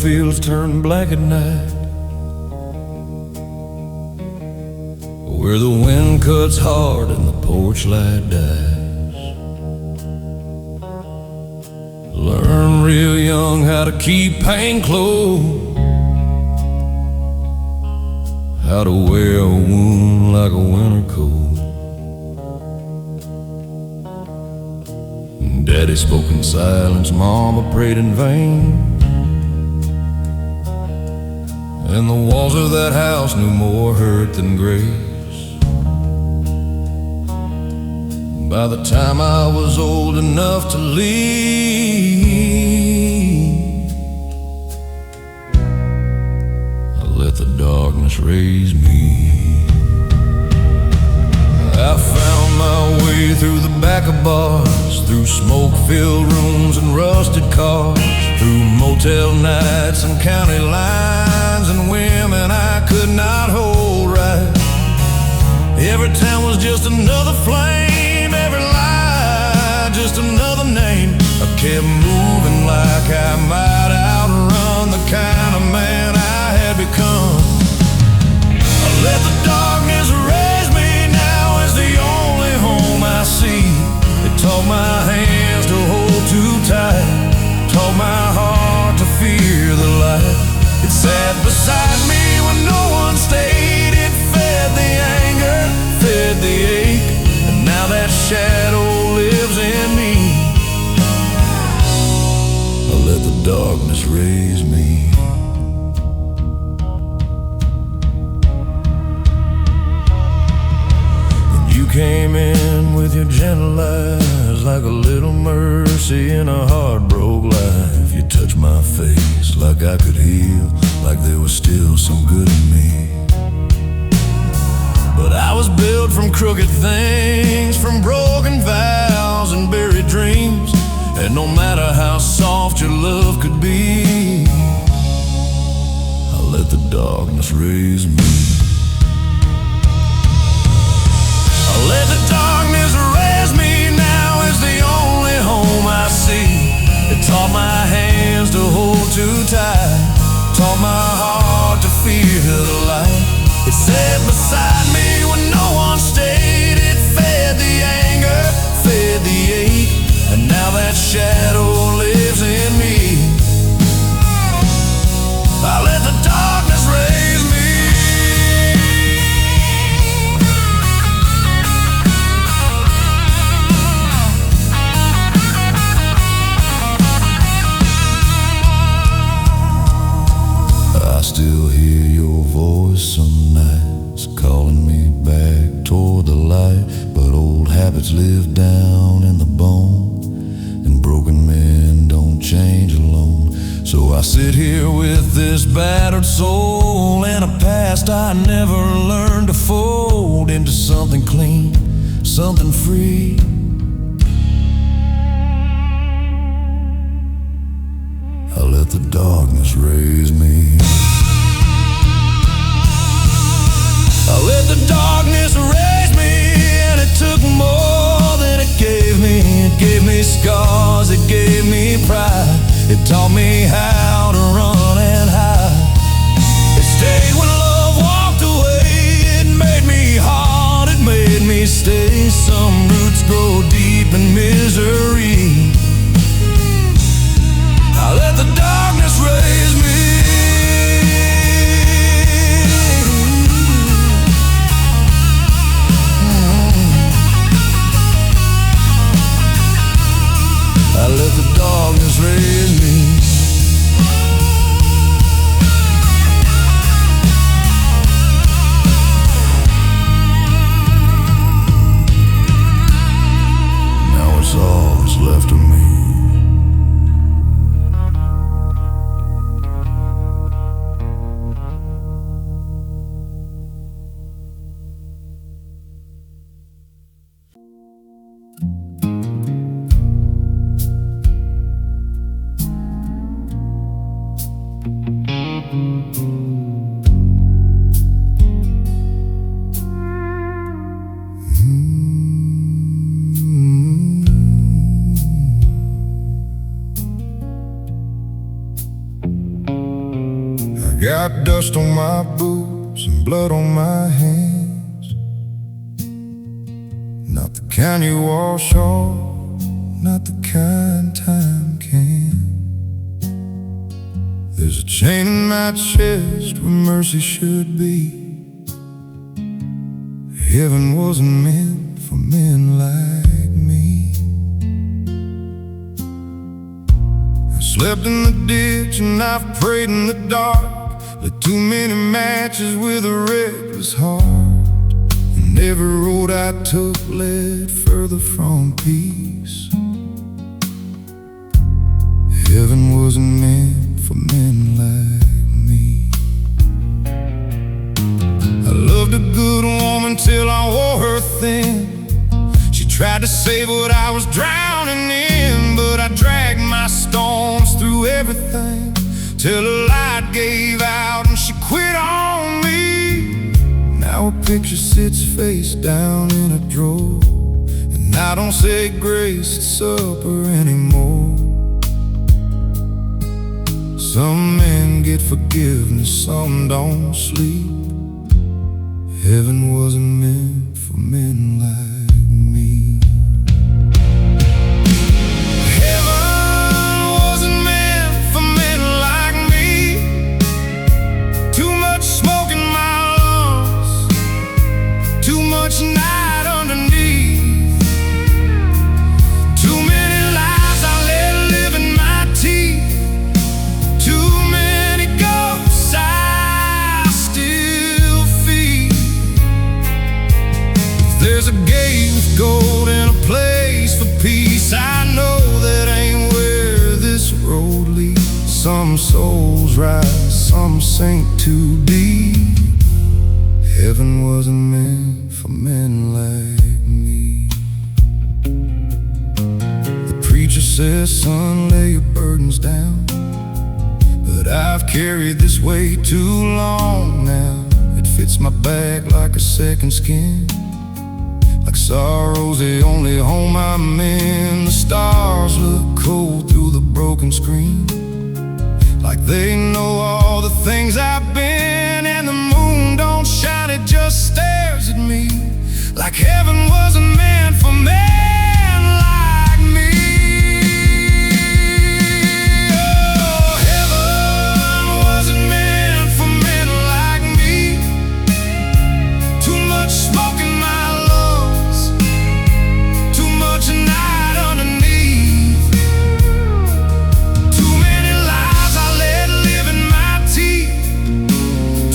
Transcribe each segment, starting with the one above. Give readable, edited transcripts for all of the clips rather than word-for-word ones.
fields turn black at night, where the wind cuts hard and the porch light dies. Learn real young how to keep pain close, how to wear a wound like a winter coat. Daddy spoke in silence, Mama prayed in vain, and the walls of that house knew more hurt than grace. By the time I was old enough to leave, I let the darkness raise me. I found my way through the back of bars, through smoke-filled rooms and rusted cars, through motel nights and county lines and women I could not hold right. Every town was just another flame, every lie just another name. I kept moving like I might outrun the kind of man I had become. I let the darkness raise me, now is the only home I see. It taught my hands to hold too tight, taught my heart to fear the light. It sat beside me when no one stayed. It fed the anger, fed the ache, and now that shadow lives in me. I let the darkness raise me. And you came in with your gentle eyes, like a little mercy in a heartbroken life. You touched my face like I could heal, like there was still some good in me. But I was built from crooked things, from broken vows and buried dreams, and no matter how soft your love could be, I let the darkness raise me. I let the darkness raise me, now is the only home I see. It taught my hands to hold too tight, taught my heart to fear the light. It sat beside me when no one stayed. It fed the anger, fed the ache, and now that shadow lives in me. I let the darkness raise me. I still hear your voice some nights, calling me back toward the light. But old habits live down in the bone, and broken men don't change alone. So I sit here with this battered soul, and a past I never learned to fold into something clean, something free. I let the darkness raise me. I let the darkness raise me, and it took more than it gave me. It gave me scars, it gave me pride. It taught me how to run and hide. It stayed when love walked away. It made me hard, it made me stay. Some roots grow deep in misery. I let the darkness raise me. I let the darkness raise me. Got dust on my boots and blood on my hands. Not the kind you wash off, not the kind time can. There's a chain in my chest where mercy should be. Heaven wasn't meant for men like me. I slept in the ditch and I've prayed in the dark. Lit too many matches with a reckless heart, and every road I took led further from peace. Heaven wasn't meant for men like me. I loved a good woman till I wore her thin. She tried to save what I was drowning in, but I dragged my storms through everything till the light gave out and she quit on me. Now a picture sits face down in a drawer, and I don't say grace at supper anymore. Some men get forgiveness, some don't sleep. Heaven wasn't meant for men like me. Heaven wasn't meant for men like me. Too much smoke in my lungs, too much night underneath. Too many lies I let live in my teeth. Too many ghosts I still feed. There's a gate with gold and a place for peace. I know that ain't where this road leads. Some souls rise, some sink too deep. Heaven wasn't meant for men like me. The preacher says, son, lay your burdens down, but I've carried this weight too long now. It fits my back like a second skin. Like sorrow's the only home I'm in. The stars look cold through the broken screen, like they know all the things I've been. And the moon don't shine, it just stares at me, like heaven wasn't meant for men like me. Oh, heaven wasn't meant for men like me. Too much smoke in my lungs, too much night underneath. Too many lies I let live in my teeth.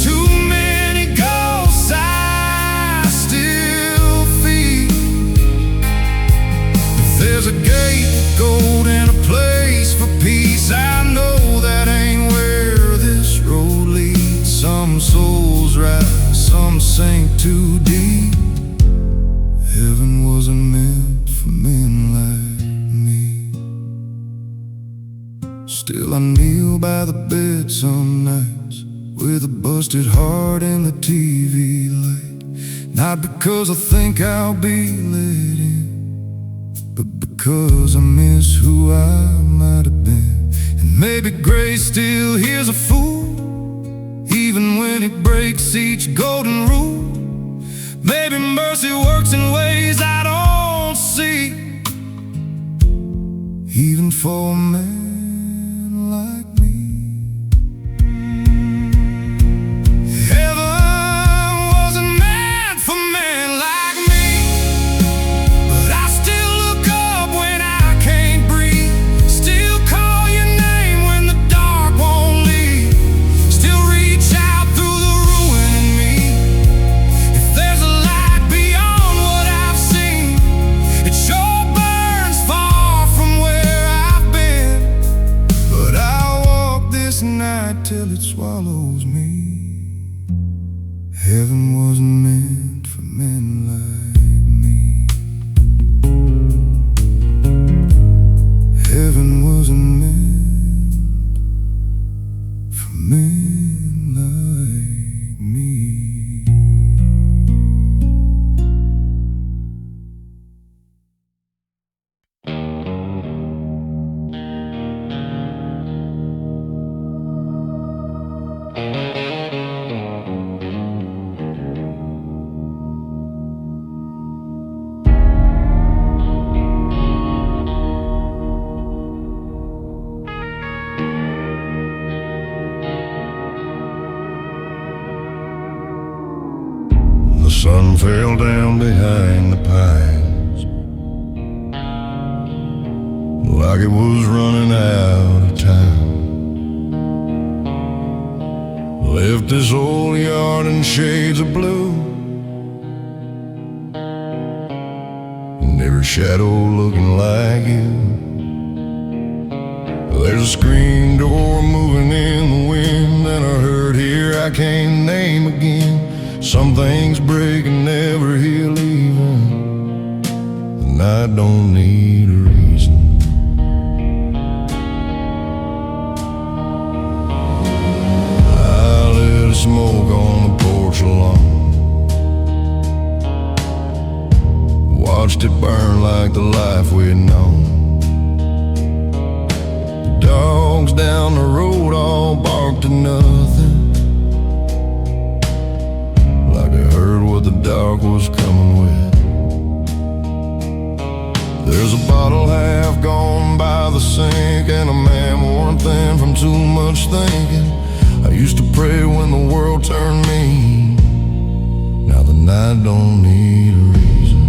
Too many ghosts I still feed. There's a gate of gold and a place for peace. I know that ain't where this road leads. Some souls rise, some sink too deep. Heaven wasn't meant for men like me. Still I kneel by the bed some nights, with a busted heart and the TV light. Not because I think I'll be let in, but because I miss who I might have been. And maybe grace still hears a fool, even when it breaks each golden rule. Maybe mercy works in ways I don't see, even for a man like me. Heaven wasn't meant for men like me, but I still look up when I can't breathe. Still call your name when the dark won't leave. Still reach out through the ruin in me. If there's a light beyond what I've seen, it sure burns far from where I've been. But I'll walk this night till it swallows me. Heaven wasn't meant for men like me. Heaven wasn't meant for men like me. sun fell down behind the pines like it was running out of time. Left this old yard in shades of blue, and every shadow looking like you. There's a screen door moving in the wind, and I heard here I can't name again. Some things break and never heal even, and I don't need a reason. I lit a smoke on the porch alone, watched it burn like the life we'd known. The dogs down the road all barked at nothing, what the dark was coming with. There's a bottle half gone by the sink, and a man worn thin from too much thinking. I used to pray when the world turned mean. Now the night don't need a reason.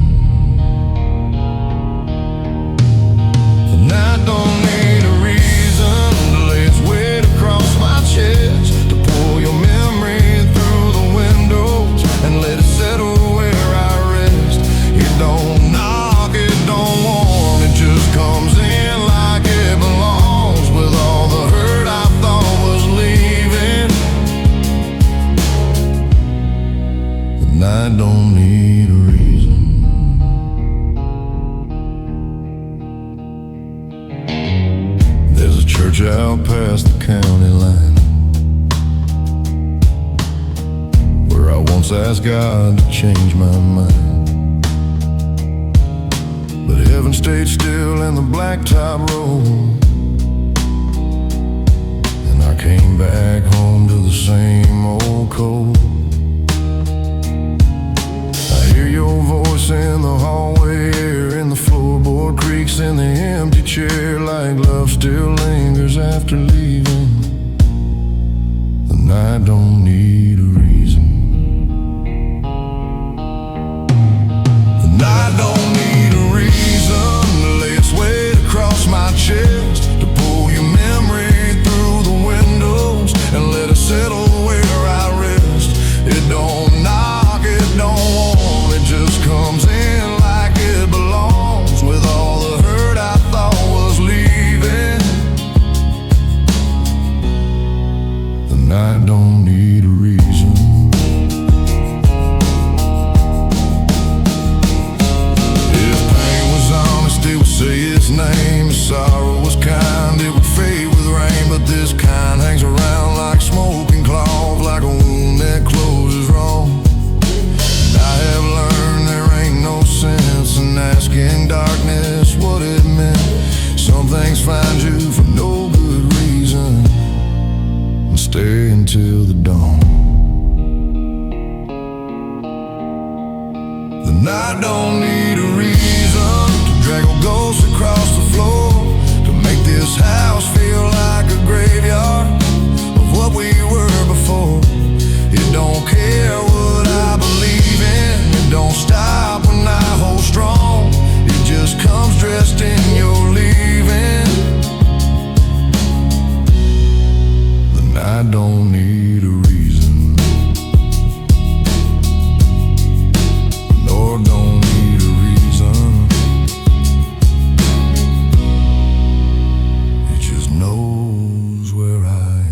The night don't need a reason to lay its weight across my chest, to pull your memory through the windows and let it settle where I rest. It don't knock, it don't warn, it just comes in like it belongs, with all the hurt I thought was leaving. The night don't need a reason. There's a church out past the county line, where I once asked God to change my mind. But heaven stayed still in the blacktop road, and I came back home to the same old cold. I hear your voice in the hallway air, in the floorboard creaks in the empty chair, like love still lingers after leaving. The night don't need a reason. I don't need a reason to lay its weight across my chest, to pull your memory through the windows and let it settle where I rest. It don't knock, it don't warn, it just comes in like it belongs, with all the hurt I thought was leaving. The night don't need a reason. It would say its name. If sorrow was kind, it would fade with rain, but this kind hangs around like smoking cloth, like a wound that closes wrong. And I have learned there ain't no sense in asking darkness what it meant. Some things find you for no good reason and stay until the dawn. The night don't need a reason to drag a ghost across the floor, to make this house feel like a graveyard of what we were before. It don't care what I believe in, it don't stop when I hold strong. It just comes dressed in your leaving. The night don't need a reason, nor don't need a reason. It just knows where I am.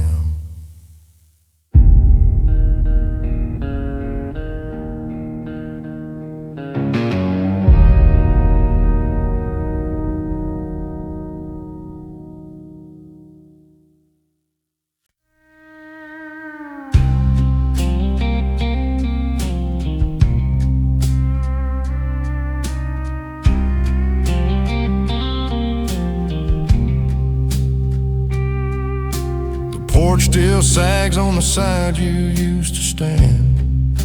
Porch still sags on the side you used to stand,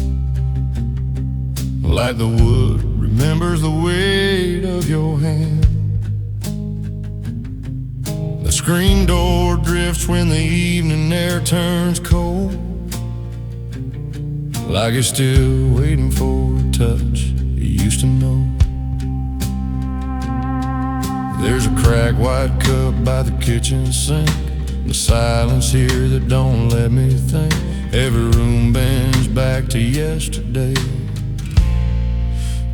like the wood remembers the weight of your hand. The screen door drifts when the evening air turns cold, like you're still waiting for a touch you used to know. There's a cracked white cup by the kitchen sink, the silence here that don't let me think. Every room bends back to yesterday.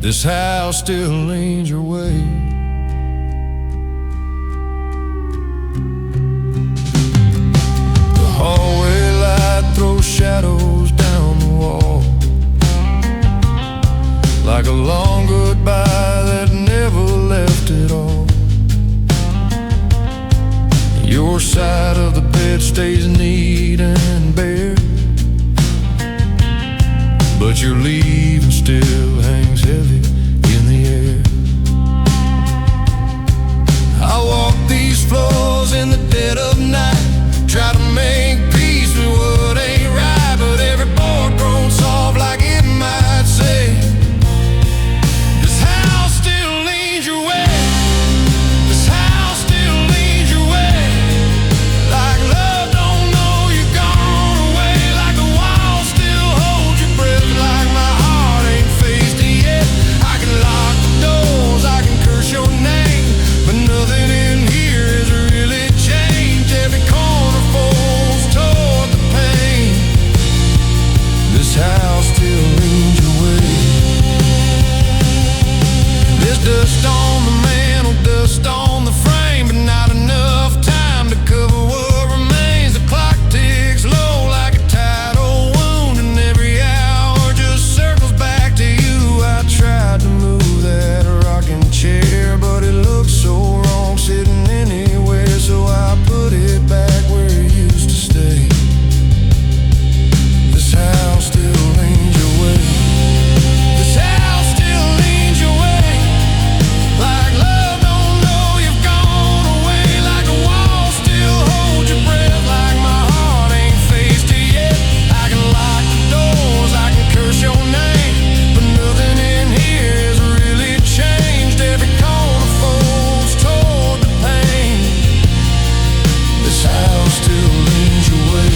This house still leans your way. The hallway light throws shadows down the wall, like a long goodbye that never left at all. Your side of the bed stays neat and bare, but your leaving still hangs heavy in the air. I walk these floors in the dead of night, try to make peace with what ain't right, but every board grown soft like it might say, this house still leans your way. This house still leans your way. Like love don't know you're gone away, like the walls still hold your breath, like my heart ain't faced it yet. I can lock the doors, I can curse your name, but nothing in here has really changed. Every corner falls toward the pain. This house still leans your way. There's dust on the mantle, dust on the frame, but not enough time to cover what remains. The clock ticks low like a tidal wound, and every hour just circles back to you. I tried to move that rocking chair, but it looks so wrong sitting anywhere, so I put it back where it used to stay. This house still leans your way. This house still leans your way. Like love don't know you've gone away, like a wall still holds your breath, like my heart ain't faced it yet. I can lock the doors, I can curse your name, but nothing in here has really changed. Every corner folds toward the pain. This house still leans your way.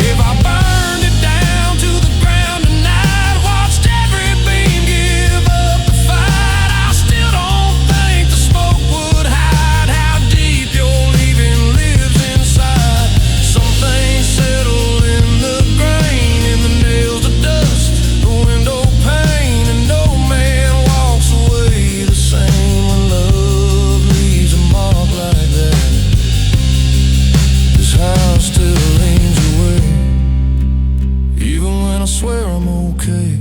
If I burned it down to the ground tonight, watched every beam give up the fight, I still don't think the smoke would hide how deep your leaving lives inside. Some things settle in the grain, in the nails to dust, the window pane, and no man walks away the same when love leaves a mark like that. This house still leans your way. Even when I swear I'm okay,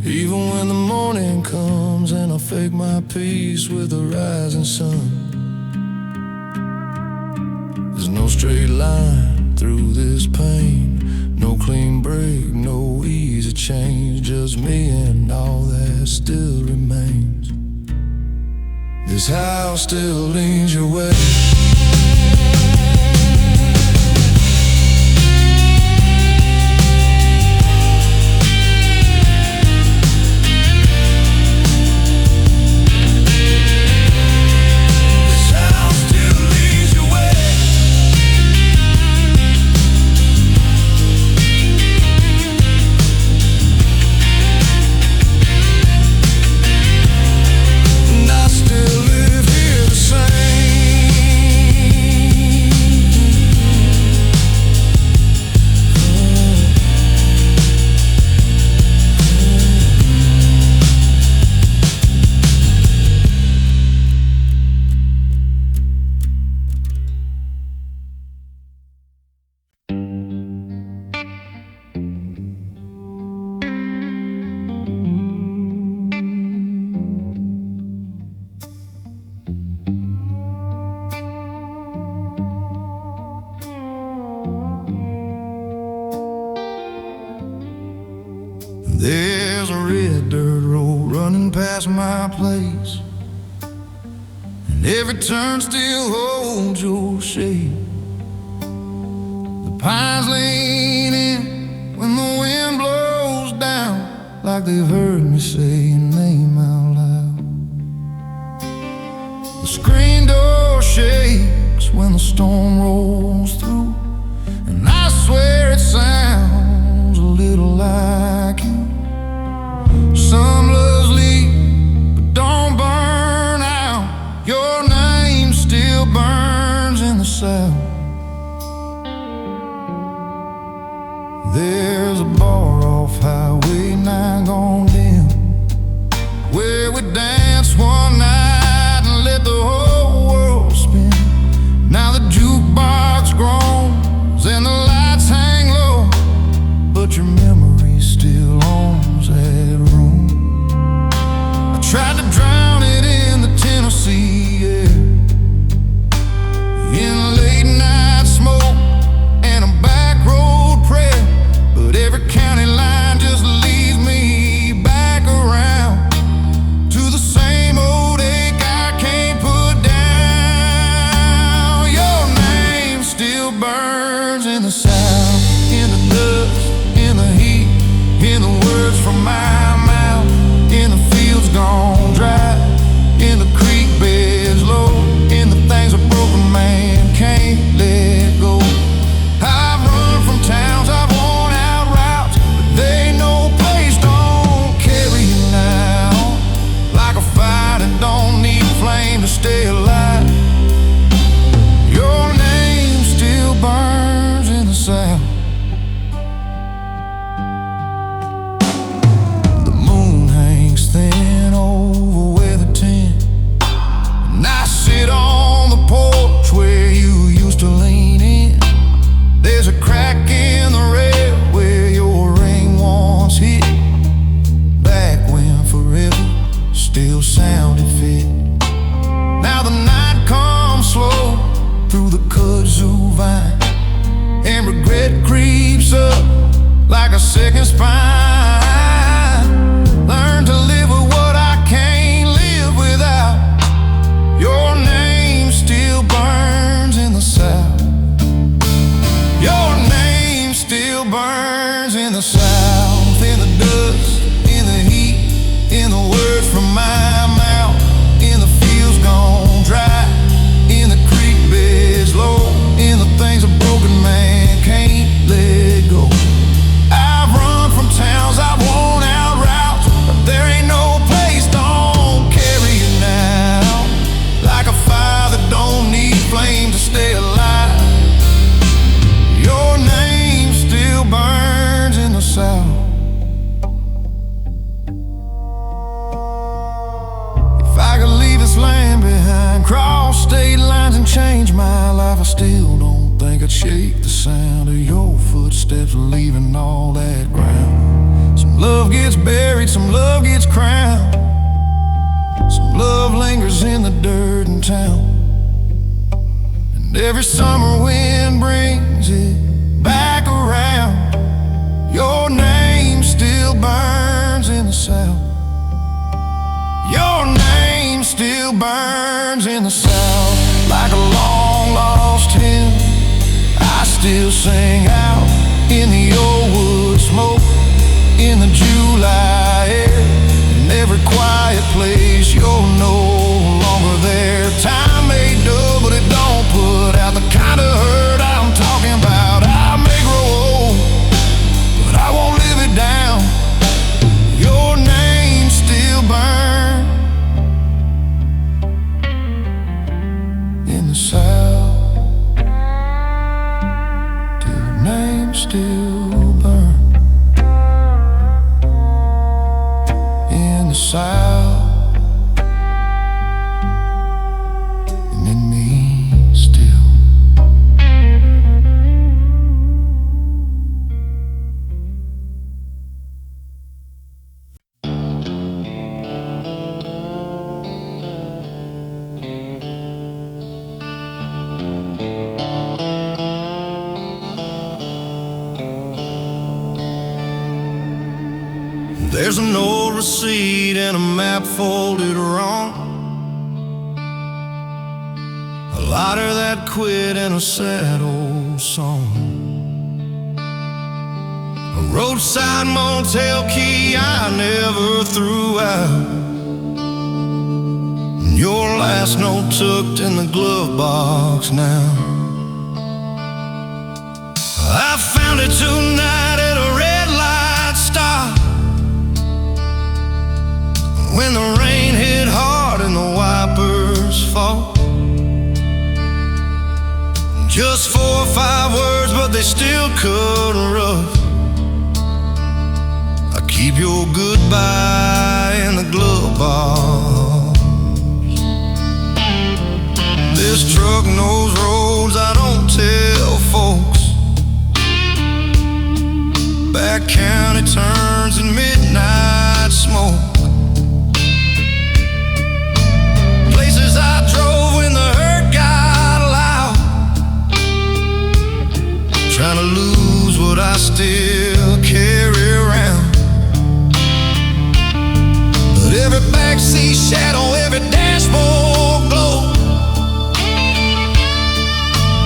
even when the morning comes and I fake my peace with the rising sun. There's no straight line through this pain, no clean break, no easy change, just me and all that still remains. This house still leans your way. This house still leans your way. And I still live here the same. There's a red dirt road running past my place, and every turn still holds your shape. The pines lean in when the wind blows down, like they've heard me say your name out loud. The screen door shakes when the storm rolls through, and I swear it sounds There's a bar off Highway 9 gone dim, where we danced one night and let the whole world spin. Now the jukebox groans and the lights hang low, but your memory still owns that room. I tried to drown it in the Tennessee air, in late night smoke and a back road prayer, but every county line just leads me back around to the same old ache I can't put down. Your name still burns in the South, in the dust, in the heat, in the words from my mouth, in the fields gone dry, in the creek beds low, in the things a broken man can't let go. I've run from towns, I've worn out routes, but they ain't no place don't carry you now. Like a fire that don't need flame to stay alive. Your name still burns in the South. The moon hangs thin over where the tin, and I sit on the porch where you used to lean in. There's a crack in the rail where your ring once hit, back when forever still sounded fit. Now the night comes slow through the kudzu vine, and regret creeps up like a second spine. Learn to live with what I can't live without. Your name still burns in the South. Your name still burns in the South, in the dust, in the heat, in the words from my mouth, in the fields gone dry, in the creek beds low, in the things a broken man can't let go. I've run from towns, I've worn out routes, but there ain't no place don't carry you now. Like a fire that don't need flame to stay alive. Your name still burns in the South. If I could leave this land behind, cross state lines and change my life, I still don't think I'd shake the sound of your footsteps leaving all that ground. Some love gets buried, some love gets crowned, some love lingers in the dirt in town, and every summer wind brings it back around. Your name still burns in the South. Your name still burns in the South, like a long lost hymn. I still sing out in the old wood smoke, in the July air, in every quiet place. You're no longer there. Time may dull, but it don't put out the kind of hurt I'm talking about. I may grow old, but I won't live it down. Your name still burns in the South. Your name still burns in the South, and in me still. There's an old receipt and a map folded wrong, a lighter that quit and a sad old song, a roadside motel key I never threw out, and your last note tucked in the glove box now. I found it tonight at a red light stop, when the rain hit hard and the wipers fall. Just 4 or 5 words, but they still cut rough. Keep your goodbye in the glove box. This truck knows roads I don't tell folks. Back county turns and midnight smoke. Places I drove when the hurt got loud, trying to lose what I still carry around. But every backseat shadow, every dashboard glow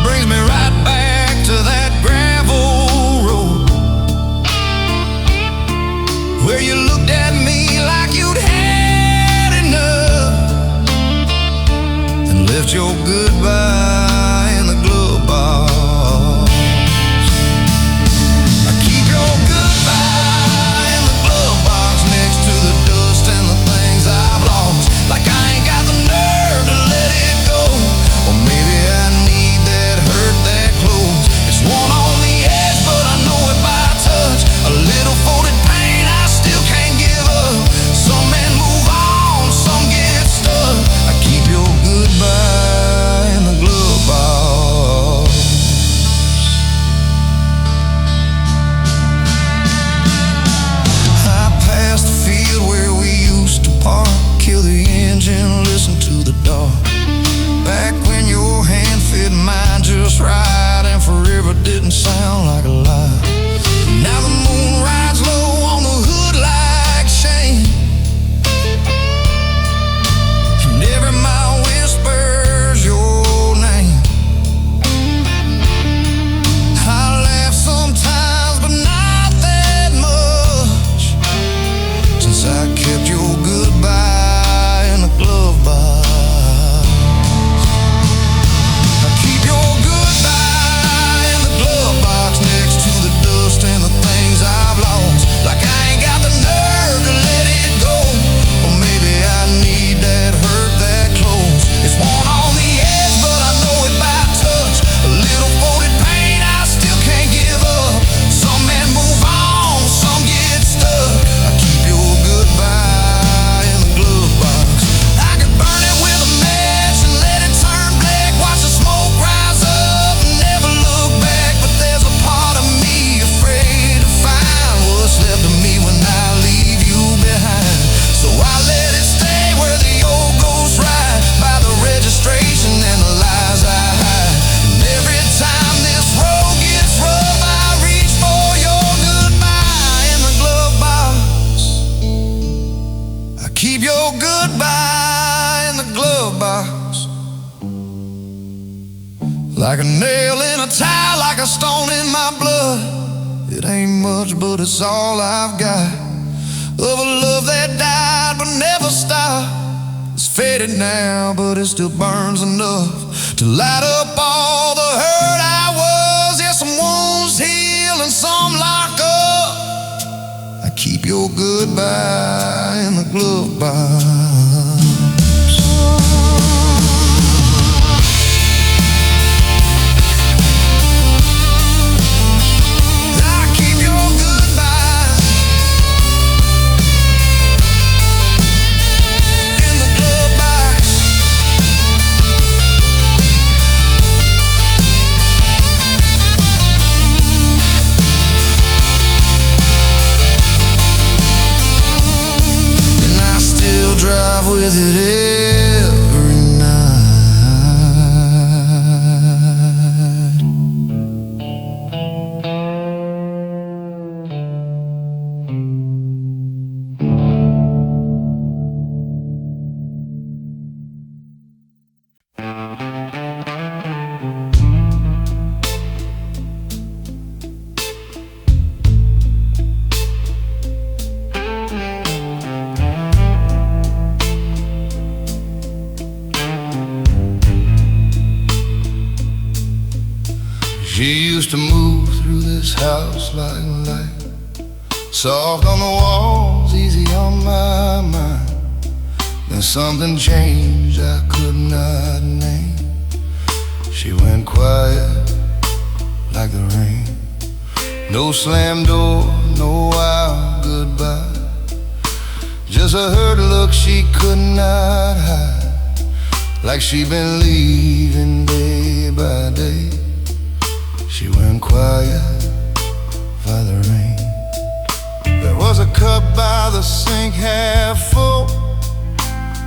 brings me right back to that gravel road where you looked at me like you'd had enough and left your goodbye in the glove box. I keep your goodbye in the glove box next to the dust and the things I've lost. Like I ain't got the nerve to let it go, or maybe I need that hurt that close. It's one on the edge, but I know it by touch. A little folded pain I still can't give up. Some men move on, some get stuck. I keep your goodbye in the glove box. I passed the field where we used to park, kill the engine, listen to the dark. Back when your hand fit mine just right and forever didn't sound like a lie. Now the moon rides low on the hood like Shane, and every mile whispers your name. I laugh sometimes, but not that much, since I kept your goodbye in the glove box. I keep your goodbye in the glove box next to the dust and the things I've lost. Like I ain't got the nerve to let it go, or maybe I need that hurt that close. It's one on the edge, but I know it by touch. A little folded pain I still can't give up. Some men move on, some get stuck. I keep your goodbye in the glove box. I could burn it with a match and let it turn black. Watch the smoke rise up and never look back. But there's a part of me afraid to find what's left of me when I leave you behind. So I let it stay where the old goes right, by the registration and the lies I hide. And every time this road gets rough, I reach for your goodbye in the glove box. I keep your goodbye in the glove box. Like a nail in a tire, like a stone in my blood. It ain't much, but it's all I've got. Of a love that died but never stopped. It's faded now, but it still burns enough to light up all the hurt I was. Yeah, some wounds heal and some lock up. I keep your goodbye in the glove box. I keep your goodbye in the glove box. And I still drive with it every night. She used to move through this house like light, soft on the walls, easy on my mind. Then something changed I could not name. She went quiet like the rain. No slam door, no wild goodbye. Just a hurt look she could not hide, like she'd been leaving day by day. She went quiet by the rain. There was a cup by the sink half full,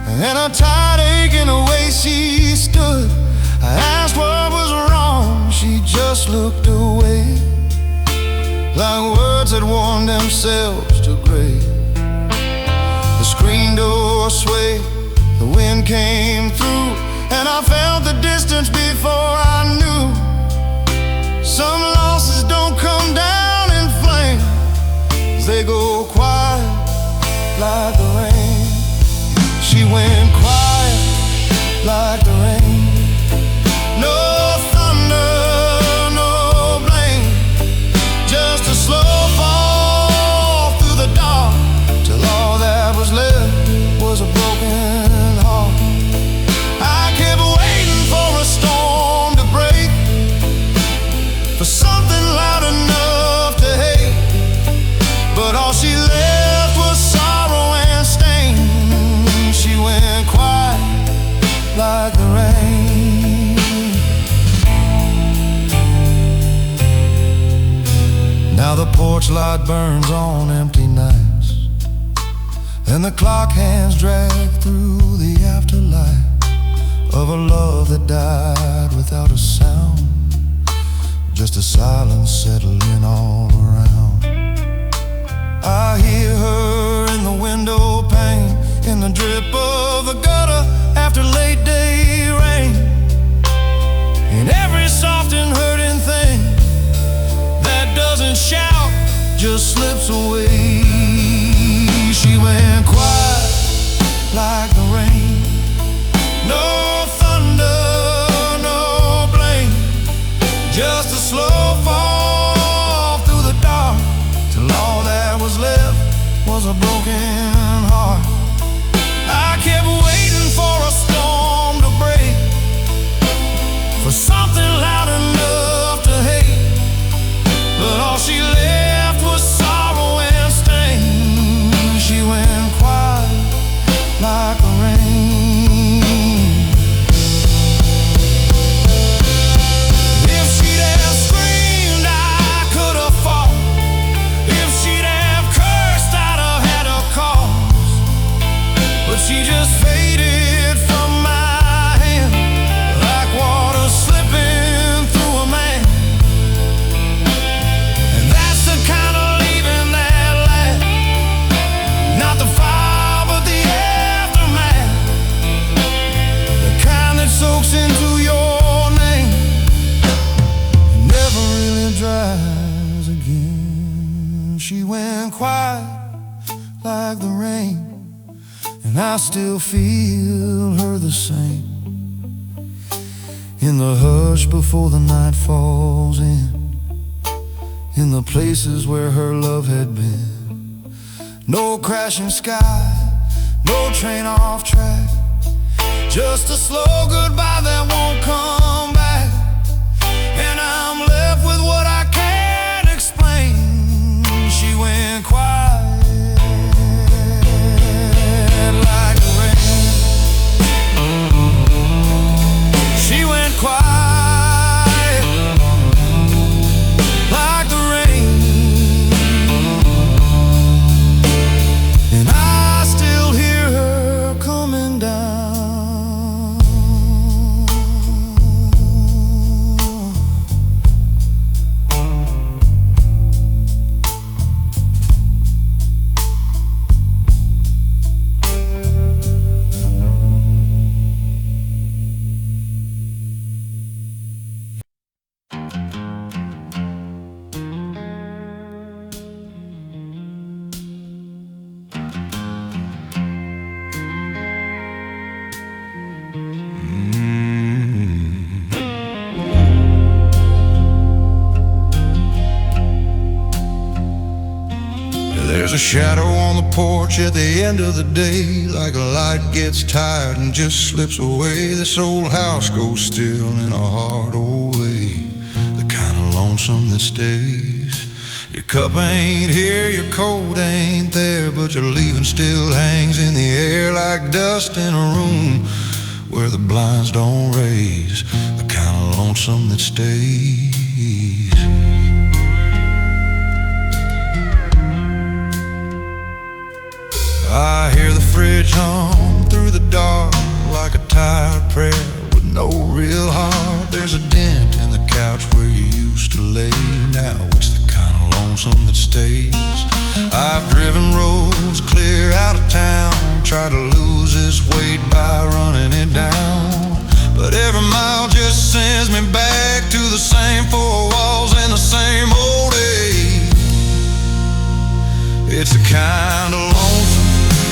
and a tired ache in the way she stood. I asked what was wrong, she just looked away, like words had worn themselves to gray. The screen door swayed, the wind came through, and I felt the distance before I knew. Some losses don't come down in flames, they go quiet like the rain. She went quiet like the rain. No thunder, no blame, just a slow fall through the dark, till all that was left was a broken heart. I kept waiting for a storm to break, for something loud enough to hate, but all she left was sorrow and stain. She went quiet like the rain. Now the porch light burns on empty nights, and the clock hands drag through the afterlife of a love that died without a sound, just a silence settling all around. I hear her in the window pane, in the drip of the gutter after late day rain, and every soft and hurting thing that doesn't shout just slips away. She went quiet like the rain. No thunder, no blame, just a slow fall through the dark, till all that was left was a broken heart. I kept waiting for a storm to break, for something loud enough to hate, but all she left was sorrow and stain. She went quiet like the rain. If she'd have screamed, I could have fought. If she'd have cursed, I'd have had a cause, but she just faded from my hand, like water slipping through a man. And that's the kind of leaving that lasts, not the fire but the aftermath, the kind that soaks into your name and never really dries again. She went quiet like the rain, and I still feel her the same, in the hush before the night falls in the places where her love had been. No crashing sky, no train off track, just a slow goodbye that won't come back, and I'm left with what I can't explain. She went quiet like the rain. She went quiet like the rain, and I still hear her coming down. There's a shadow on the porch at the end of the day, like a light gets tired and just slips away. This old house goes still in a hard old way, the kind of lonesome that stays. It Cup ain't here, your coat ain't there, but your leaving still hangs in the air like dust in a room where the blinds don't raise, the kind of lonesome that stays. I hear the fridge hum through the dark like a tired prayer with no real heart. There's a dent in the couch where you used to lay. Now it's the kind of lonesome that stays. I've driven roads clear out of town, tried to lose this weight by running it down, but every mile just sends me back to the same four walls and the same old age. It's the kind of lonesome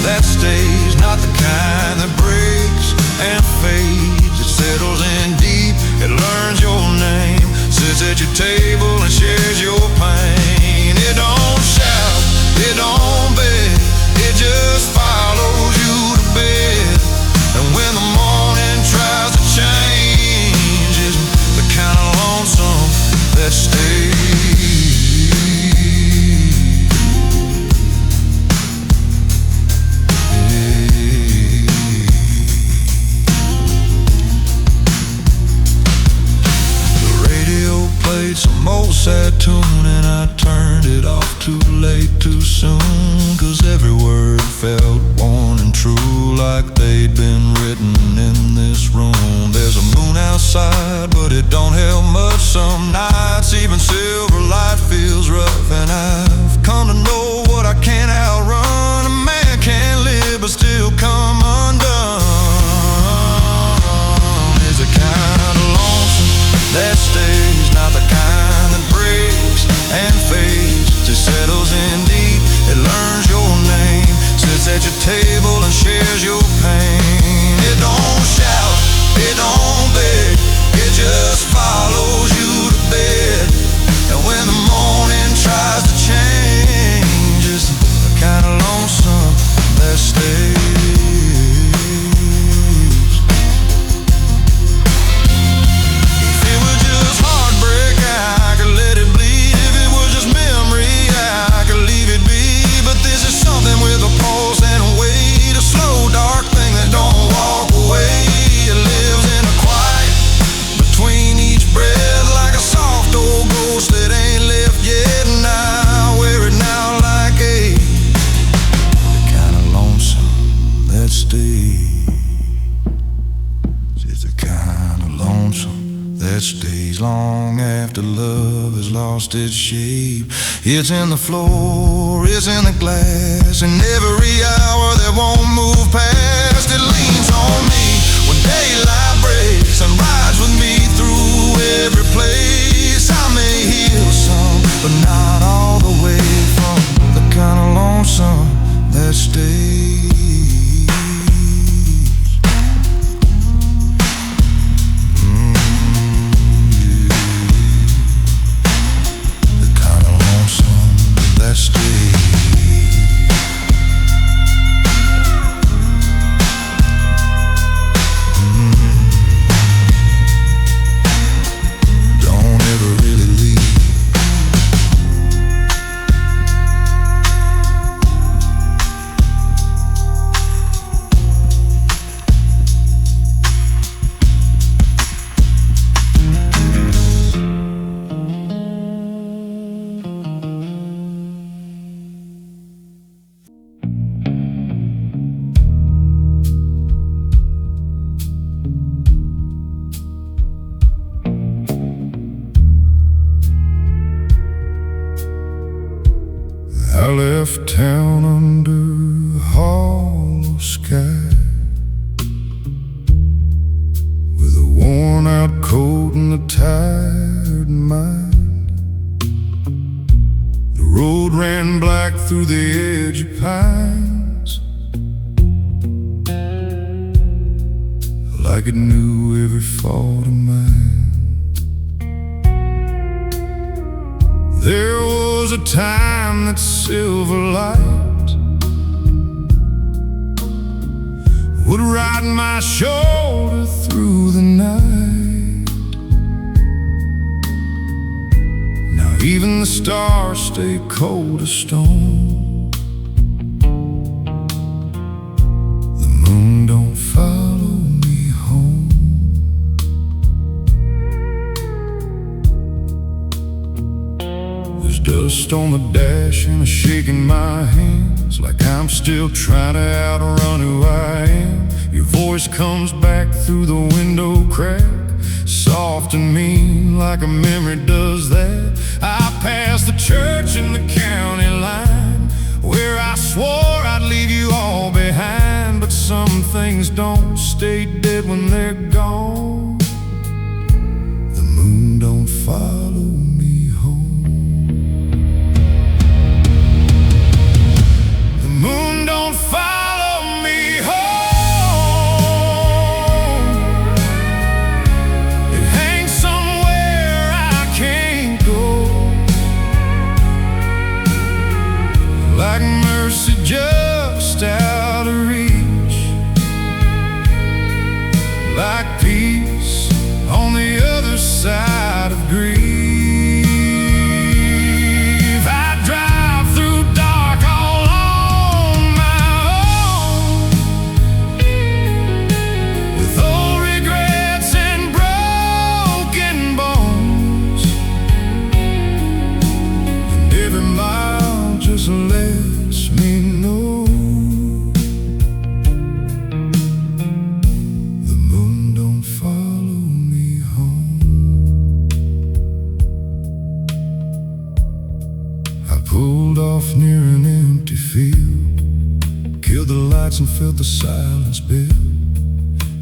that stays, not the kind that breaks and fades. It settles in deep, it learns your name, sits at your table and shares your pain. It don't shout, it don't beg, it just follows you to bed. And when the morning tries to change, it's the kind of lonesome that stays. Some old sad tune and I turned it off too late, too soon, 'cause every word felt worn and true, like they'd been written in this room. There's a moon outside, but it don't help much some nights. Even silver light feels rough, and I've come to know what I can't outrun. A man can't live but still come undone. It's a kind of lonesome that stays, not the kind that breaks and fades. Just settles in deep, it learns your name, sits at your table and shares your pain. It don't shout, it don't beg, it just follows you to bed. And when the morning tries to change, it's the kind of lonesome that stays. Heartbreak, I could let it bleed. If it was just memory, I could leave it be. But this is something with a pulse and a weight, a slow, dark thing that don't walk away. It lives in a quiet between each breath, like a soft old ghost that ain't left yet. And I wear it now like the kind of lonesome that stays. It's the kind of lonesome that stays long after love has lost its shape. It's in the floor, it's in the glass, and every hour that won't move past. It leans on me when daylight breaks and rides with me through every place. I may heal some, but not all the way, from the kind of lonesome that stays. I left town under a hollow sky, with a worn out coat and a tired mind. The road ran black through the edge of pines, like it knew every fault of mine. There was a time that silver light would ride my shoulder through the night. Now Even the stars stay cold as stone. The moon don't follow me home. There's dust on the dash and a shake in my hands, like I'm still trying to outrun who I am. Your voice comes back through the window crack, soft and mean like a memory does that. I passed the church and the county line, where I swore I'd leave you all behind. But some things don't stay dead when they're gone. The moon don't follow me home. The moon don't follow me home. Like mercy just out of reach, like peace on the other side of grief. I drive through dark all on my own, with old regrets and broken bones, and every mile just lets me know the moon don't follow me home. I pulled off near an empty field, killed the lights and felt the silence build.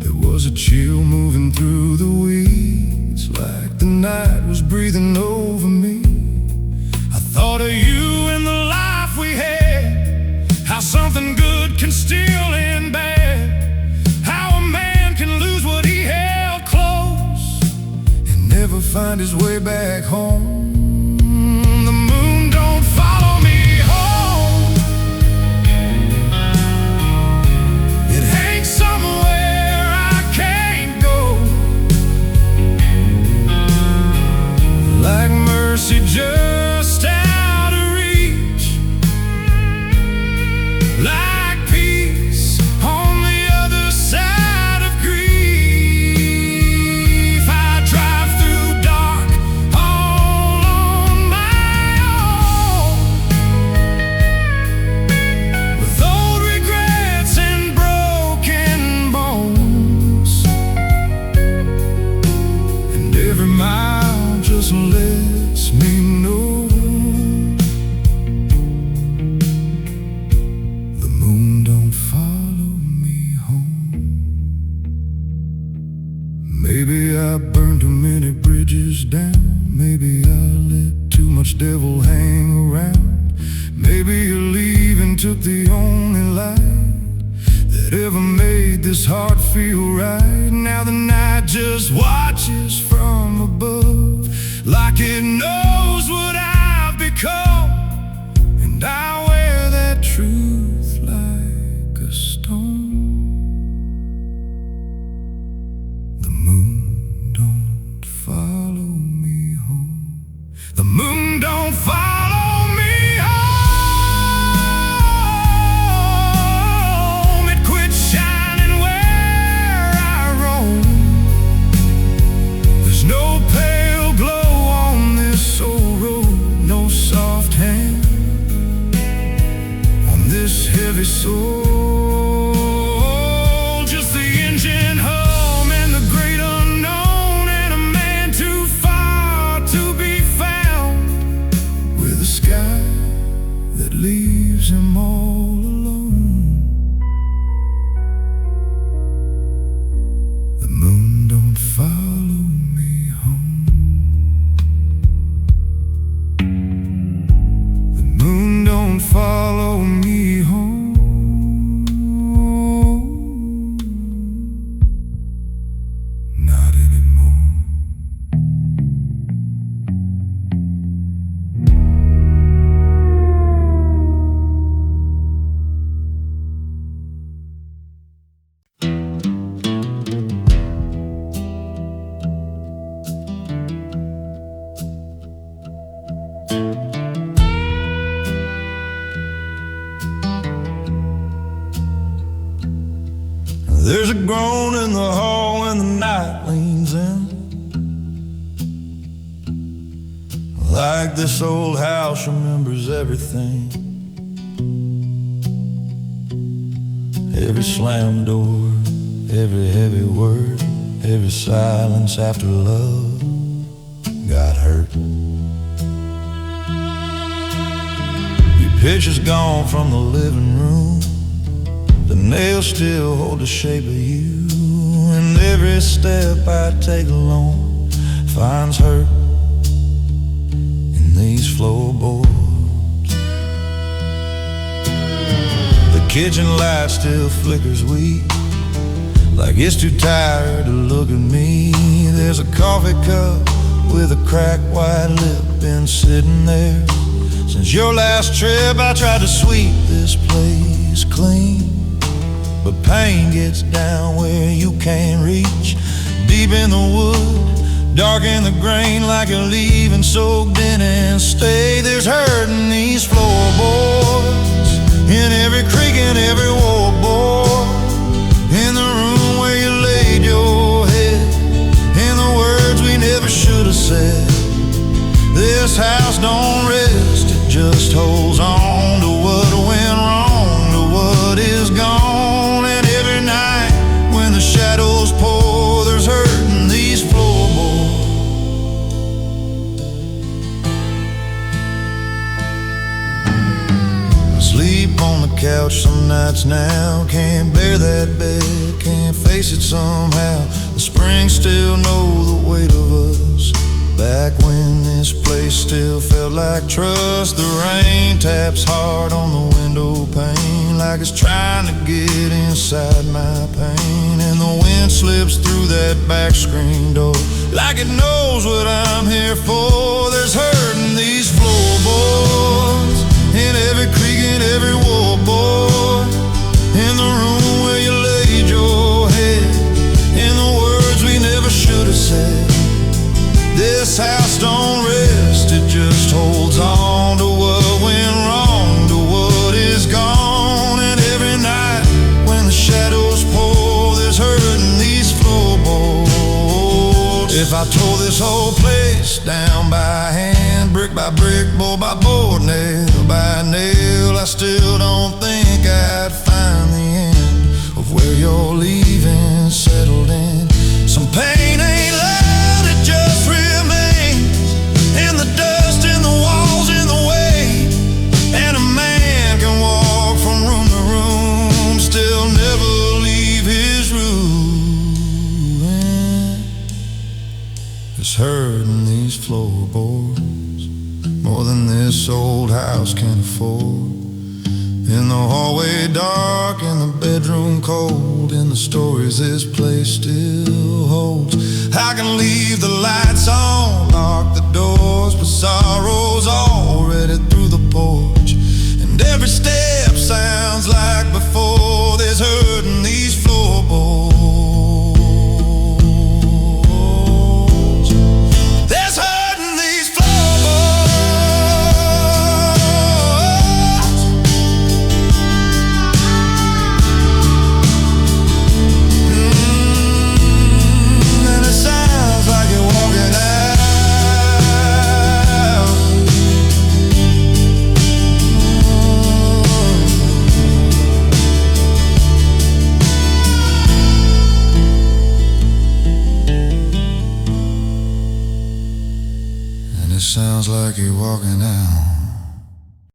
There was a chill moving through the weeds, like the night was breathing over me. I thought of you and the life we had, how something good can still end bad, how a man can lose what he held close and never find his way back home. The moon don't follow me home. It hangs somewhere I can't go, like mercy just out of reach, like peace on the other side of grief. I drive through dark all on my own, with old regrets and broken bones, and every mile just lets me know the moon don't follow me home. Maybe I burned too many bridges down, maybe I let too much devil hang around. Maybe your leaving took the only light that ever made this heart feel right. Now the night just watches from above, like it knows what I've become, and I wear that truth like a stone. The moon don't follow me home. The moon don't follow me home. It quit shining where I roam. There's no pale glow on this old road, no soft hand on this heavy soul. Just the engine hum and the great unknown, and a man too far to be found, with a sky that leaves him all alone. The moon don't follow me home. The moon don't follow me home. Not anymore. There's a groan in the hall when the night leans in. Like this old house remembers everything. Every slammed door, every heavy word, every silence after love got hurt. Your picture's gone from the living room. The nails still hold the shape of you, and every step I take alone finds hurt in these floorboards. The kitchen light still flickers weak, like it's too tired to look at me. There's a coffee cup with a cracked white lip, been sitting there since your last trip. I tried to sweep this place clean, but pain gets down where you can't reach. Deep in the wood, dark in the grain, like you're leaving soaked in and stay. There's hurt in these floorboards, in every creak and every wallboard, in the room where you laid your head, in the words we never should have said. This house don't rest, it just holds on to what went wrong, to what is gone. And every night when the shadows pour, there's hurt in these floorboards. I sleep on the couch some nights now, can't bear that bed, can't face it somehow. The springs still know the weight of us, back when this place still felt like trust. The rain taps hard on the window pane, like it's trying to get inside my pain. And the wind slips through that back screen door, like it knows what I'm here for. There's hurt in these floorboards, in every creak and every wallboard, in the room where you laid your head, in the words we never should have said. This house don't rest, it just holds on to what went wrong, to what is gone. And every night when the shadows pour, there's hurt in these floorboards. If I tore this whole place down by hand, brick by brick, board by board, nail by nail, I still don't think I'd find the end of where you're leaving settled in. Some pain ain't loud, it just remains in the dust, in the walls, in the way. And a man can walk from room to room, still never leave his room. There's hurt in these floorboards, more than this old house can afford. In the hallway dark, in the bedroom cold, in the stories this place still holds. I can leave the lights on, lock the doors, but sorrow's already through the porch. And every step sounds like before. There's hurt in these floorboards. There's hurt in these floorboards. And it sounds like you're walking out. And it sounds like you're walking out.